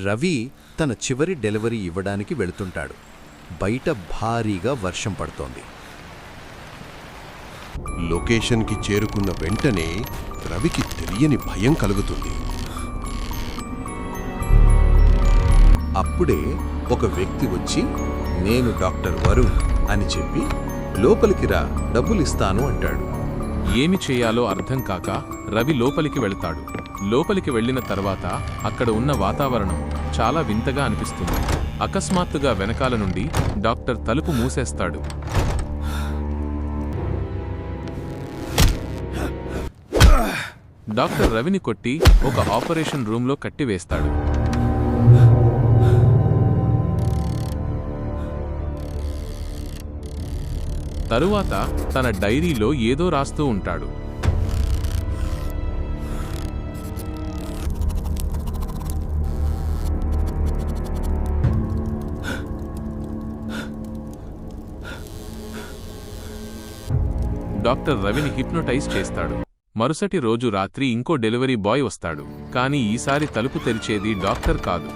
రవి తన చివరి డెలివరీ ఇవ్వడానికి వెళుతుంటాడు. బయట భారీగా వర్షం పడుతోంది. లొకేషన్కి చేరుకున్న వెంటనే రవికి తెలియని భయం కలుగుతుంది. అప్పుడే ఒక వ్యక్తి వచ్చి, నేను డాక్టర్ వరుణ్ అని చెప్పి, లోపలికి రా, డబ్బులిస్తాను అంటాడు. ఏమి చేయాలో అర్థం కాక రవి లోపలికి వెళతాడు. లోపలికి వెళ్లిన తర్వాత అక్కడ ఉన్న వాతావరణం చాలా వింతగా అనిపిస్తుంది. అకస్మాత్తుగా వెనకాల నుండి డాక్టర్ తలుపు మూసేస్తాడు. డాక్టర్ రవిని కొట్టి ఒక ఆపరేషన్ రూంలో కట్టివేస్తాడు. తరువాత తన డైరీలో ఏదో రాస్తూ ఉంటాడు. డాక్టర్ రవిని హిప్నోటైజ్ చేస్తాడు. మరుసటి రోజు రాత్రి ఇంకో డెలివరీ బాయ్ వస్తాడు. కానీ ఈసారి తలుపు తెరిచేది డాక్టర్ కాదు,